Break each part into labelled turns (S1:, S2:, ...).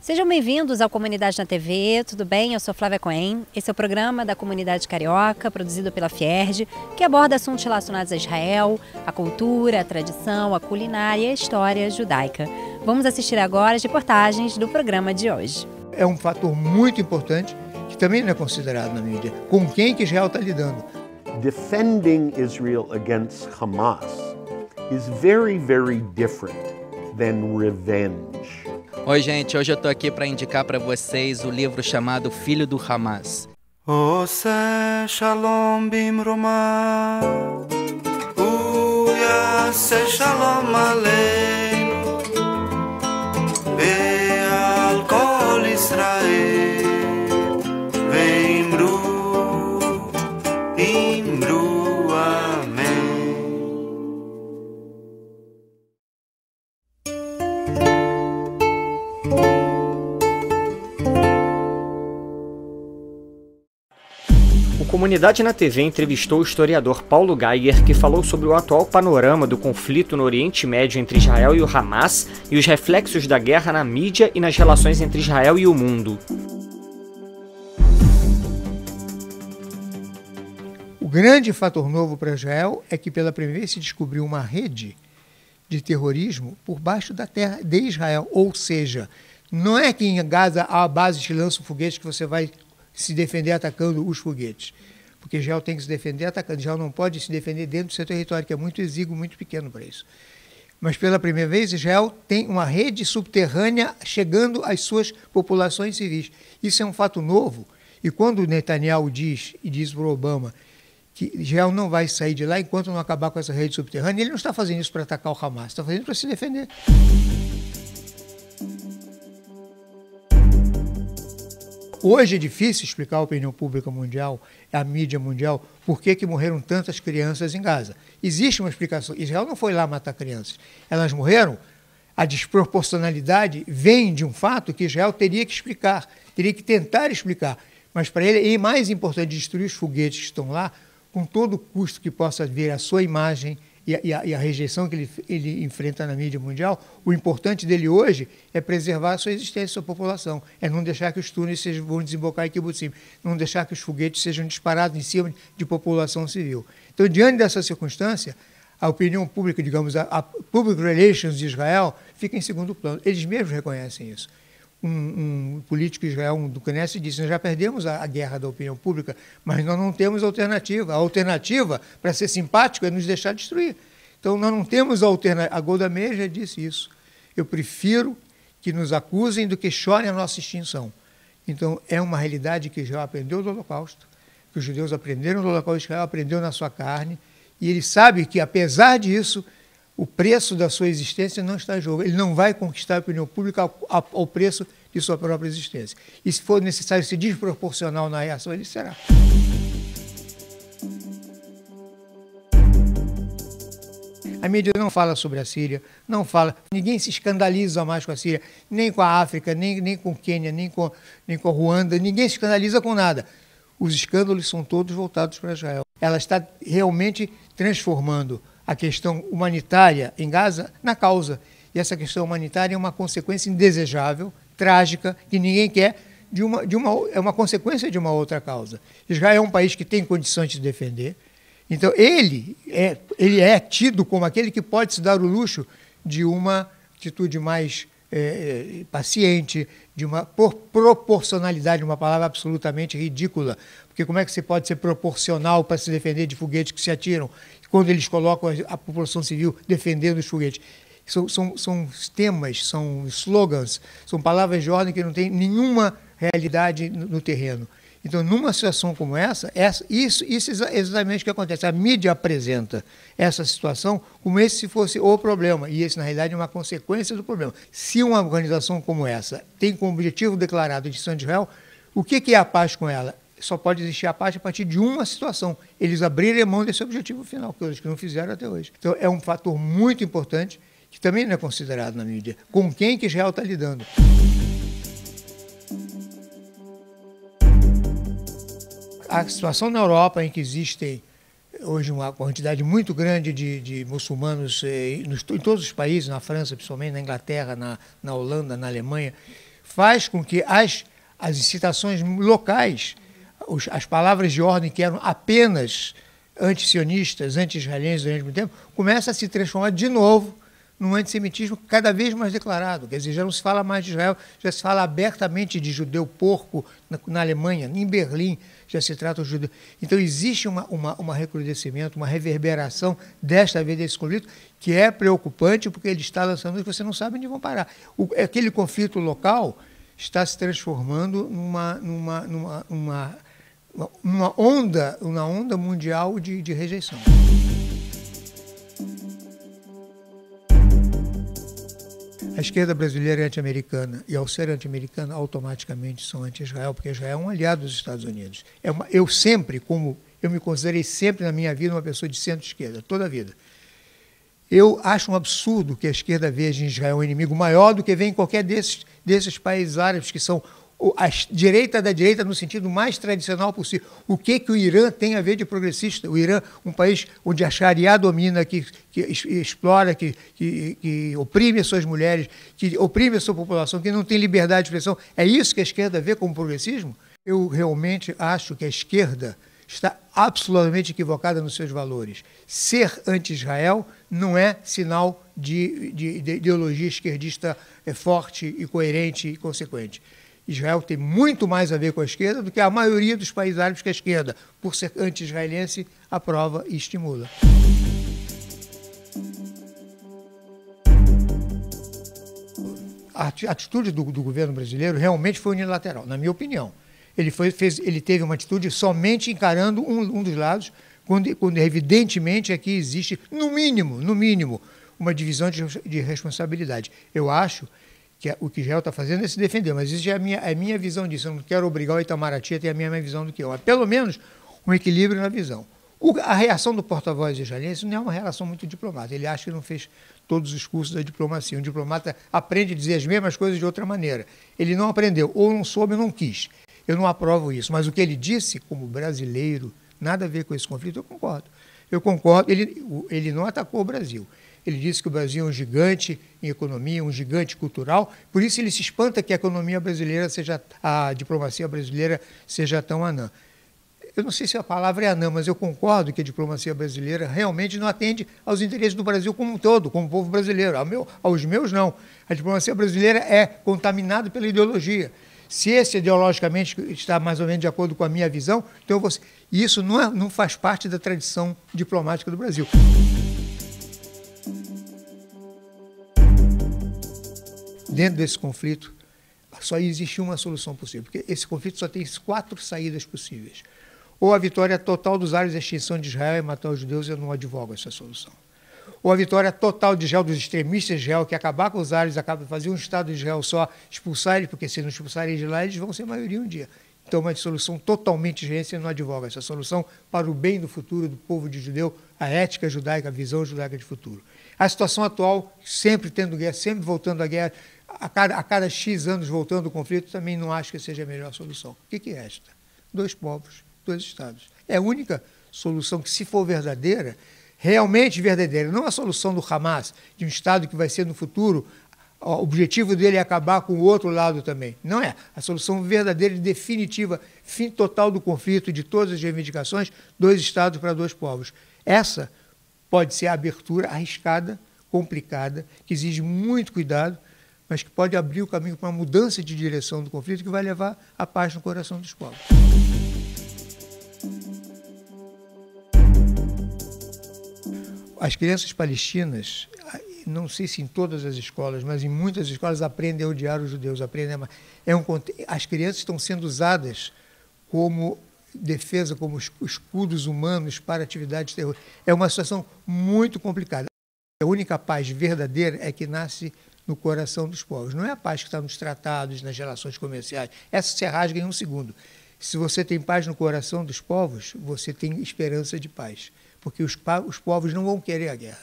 S1: Sejam bem-vindos ao Comunidade na TV, tudo bem? Eu sou Flávia Cohen. Esse é o programa da Comunidade Carioca, produzido pela Fierj, que aborda assuntos relacionados a Israel, a cultura, a tradição, a culinária e a história judaica. Vamos assistir agora as reportagens do programa de hoje.
S2: É um fator muito importante que também não é considerado na mídia. Com quem que Israel está lidando?
S3: Defending Israel against Hamas is very, very different than revenge.
S4: Oi, gente, hoje eu tô aqui para indicar para vocês o livro chamado Filho do Hamas.
S5: Ose shalom bimroma, uyase shalom aleinu, ve'al kol Israel, ve'imru, amém.
S6: A Comunidade na TV entrevistou o historiador Paulo Geiger, que falou sobre o atual panorama do conflito no Oriente Médio entre Israel e o Hamas e os reflexos da guerra na mídia e nas relações entre Israel e o mundo.
S2: O grande fator novo para Israel é que pela primeira vez se descobriu uma rede de terrorismo por baixo da terra de Israel. Ou seja, não é que em Gaza há bases que lançam foguetes que você vai se defender atacando os foguetes. Porque Israel tem que se defender atacando. Israel não pode se defender dentro do seu território, que é muito exíguo, muito pequeno para isso. Mas pela primeira vez Israel tem uma rede subterrânea chegando às suas populações civis. Isso é um fato novo. E quando o Netanyahu diz para o Obama que Israel não vai sair de lá enquanto não acabar com essa rede subterrânea, ele não está fazendo isso para atacar o Hamas, está fazendo para se defender. Hoje é difícil explicar à opinião pública mundial, à mídia mundial, por que morreram tantas crianças em Gaza. Existe uma explicação. Israel não foi lá matar crianças. Elas morreram. A desproporcionalidade vem de um fato que Israel teria que explicar, teria que tentar explicar. Mas para ele é mais importante destruir os foguetes que estão lá, com todo o custo que possa vir a sua imagem e a rejeição que ele enfrenta na mídia mundial. O importante dele hoje é preservar a sua existência, a sua população. É não deixar que os túneis vão desembocar em Kibbutzim, não deixar que os foguetes sejam disparados em cima de população civil. Então, diante dessa circunstância, a opinião pública, digamos, a Public Relations de Israel fica em segundo plano. Eles mesmos reconhecem isso. Um político de Israel, do Knesset, disse: nós já perdemos a guerra da opinião pública, mas nós não temos alternativa. A alternativa, para ser simpático, é nos deixar destruir. Então, nós não temos alternativa. A Golda Meir já disse isso. Eu prefiro que nos acusem do que chorem a nossa extinção. Então, é uma realidade que Israel aprendeu do Holocausto, que os judeus aprenderam do Holocausto, Israel aprendeu na sua carne, e ele sabe que, apesar disso, o preço da sua existência não está em jogo. Ele não vai conquistar a opinião pública ao preço de sua própria existência. E se for necessário ser desproporcional na reação, ele será. A mídia não fala sobre a Síria, não fala, ninguém se escandaliza mais com a Síria, nem com a África, nem com o Quênia, nem com a Ruanda, ninguém se escandaliza com nada. Os escândalos são todos voltados para Israel. Ela está realmente transformando a questão humanitária em Gaza na causa. E essa questão humanitária é uma consequência indesejável, trágica, que ninguém quer, é uma consequência de uma outra causa. Israel é um país que tem condições de se defender. Então, ele é tido como aquele que pode se dar o luxo de uma atitude mais paciente, de uma proporcionalidade, uma palavra absolutamente ridícula. Porque como é que você pode ser proporcional para se defender de foguetes que se atiram, quando eles colocam a população civil defendendo os foguetes? São temas, são slogans, são palavras de ordem que não têm nenhuma realidade no terreno. Então, numa situação como essa, isso é exatamente o que acontece. A mídia apresenta essa situação como se fosse o problema, e esse, na realidade, é uma consequência do problema. Se uma organização como essa tem como objetivo declarado a extinção de Israel, o que é a paz com ela? Só pode existir a paz a partir de uma situação: eles abrirem mão desse objetivo final, coisas que não fizeram até hoje. Então, é um fator muito importante que também não é considerado na mídia. Com quem que Israel está lidando? A situação na Europa, em que existem hoje uma quantidade muito grande de muçulmanos em todos os países, na França principalmente, na Inglaterra, na Holanda, na Alemanha, faz com que as incitações locais, as palavras de ordem que eram apenas anti-sionistas, anti-israelenses ao mesmo tempo, começam a se transformar de novo num antissemitismo cada vez mais declarado. Quer dizer, já não se fala mais de Israel, já se fala abertamente de judeu porco na Alemanha, em Berlim já se trata o judeu. Então existe um recrudescimento, uma reverberação desta vez desse conflito, que é preocupante porque ele está lançando que você não sabe onde vão parar. Aquele conflito local está se transformando numa onda mundial de rejeição. A esquerda brasileira é anti-americana, e ao ser anti-americana, automaticamente são anti-Israel, porque Israel é um aliado dos Estados Unidos. Eu me considerei sempre na minha vida uma pessoa de centro-esquerda, toda a vida. Eu acho um absurdo que a esquerda veja em Israel um inimigo maior do que vê em qualquer desses países árabes que são a direita da direita no sentido mais tradicional possível. O que o Irã tem a ver de progressista? O Irã, um país onde a Sharia domina, que explora, que oprime as suas mulheres, que oprime a sua população, que não tem liberdade de expressão. É isso que a esquerda vê como progressismo? Eu realmente acho que a esquerda está absolutamente equivocada nos seus valores. Ser anti-Israel não é sinal de ideologia esquerdista forte e coerente e consequente. Israel tem muito mais a ver com a esquerda do que a maioria dos países árabes que a esquerda, por ser anti-israelense, aprova e estimula. A atitude do governo brasileiro realmente foi unilateral, na minha opinião. Ele teve uma atitude somente encarando um dos lados, quando evidentemente aqui existe, no mínimo, uma divisão de responsabilidade. Eu acho que o que Israel está fazendo é se defender, mas isso já é a minha visão disso. Eu não quero obrigar o Itamaraty a ter a mesma visão do que eu. Pelo menos um equilíbrio na visão. A reação do porta-voz israelense não é uma reação muito diplomática. Ele acha que não fez todos os cursos da diplomacia. Um diplomata aprende a dizer as mesmas coisas de outra maneira. Ele não aprendeu, ou não soube, ou não quis. Eu não aprovo isso. Mas o que ele disse, como brasileiro, nada a ver com esse conflito, eu concordo. Eu concordo. Ele não atacou o Brasil. Ele disse que o Brasil é um gigante em economia, um gigante cultural, por isso ele se espanta que a diplomacia brasileira seja tão anã. Eu não sei se a palavra é anã, mas eu concordo que a diplomacia brasileira realmente não atende aos interesses do Brasil como um todo, como povo brasileiro. Aos meus, não. A diplomacia brasileira é contaminada pela ideologia. Se esse ideologicamente está mais ou menos de acordo com a minha visão, então isso não faz parte da tradição diplomática do Brasil. Dentro desse conflito, só existe uma solução possível, porque esse conflito só tem 4 saídas possíveis. Ou a vitória total dos árabes e a extinção de Israel e matar os judeus, eu não advogo essa solução. Ou a vitória total de Israel, dos extremistas de Israel, que acabar com os árabes, fazer um Estado de Israel só, expulsar eles, porque se não expulsarem de lá, eles vão ser maioria um dia. Então, uma solução totalmente israelense, eu não advogo essa solução para o bem do futuro do povo de judeu, a ética judaica, a visão judaica de futuro. A situação atual, sempre tendo guerra, sempre voltando à guerra, a cada X anos voltando o conflito, também não acho que seja a melhor solução. O que resta? 2 povos, 2 estados. É a única solução que, se for verdadeira, realmente verdadeira, não a solução do Hamas, de um Estado que vai ser no futuro, o objetivo dele é acabar com o outro lado também. Não é. A solução verdadeira e definitiva, fim total do conflito, de todas as reivindicações, 2 Estados para 2 povos. Essa pode ser a abertura arriscada, complicada, que exige muito cuidado, mas que pode abrir o caminho para uma mudança de direção do conflito que vai levar a paz no coração dos povos. As crianças palestinas, não sei se em todas as escolas, mas em muitas escolas aprendem a odiar os judeus, as crianças estão sendo usadas como defesa, como escudos humanos para atividades terroristas. É uma situação muito complicada. A única paz verdadeira é que nasce no coração dos povos. Não é a paz que está nos tratados, nas relações comerciais. Essa se rasga em um segundo. Se você tem paz no coração dos povos, você tem esperança de paz. Porque os povos não vão querer a guerra.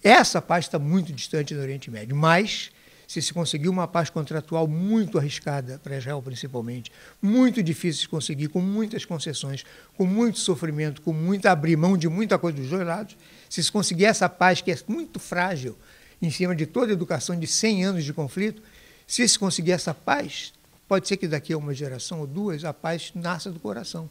S2: Essa paz está muito distante do Oriente Médio. Mas, se conseguir uma paz contratual muito arriscada, para Israel principalmente, muito difícil de conseguir, com muitas concessões, com muito sofrimento, com muita abrir mão de muita coisa dos 2 lados, se conseguir essa paz que é muito frágil, em cima de toda a educação de 100 anos de conflito, Se se conseguir essa paz, pode ser que daqui a uma geração ou duas a paz nasça do coração.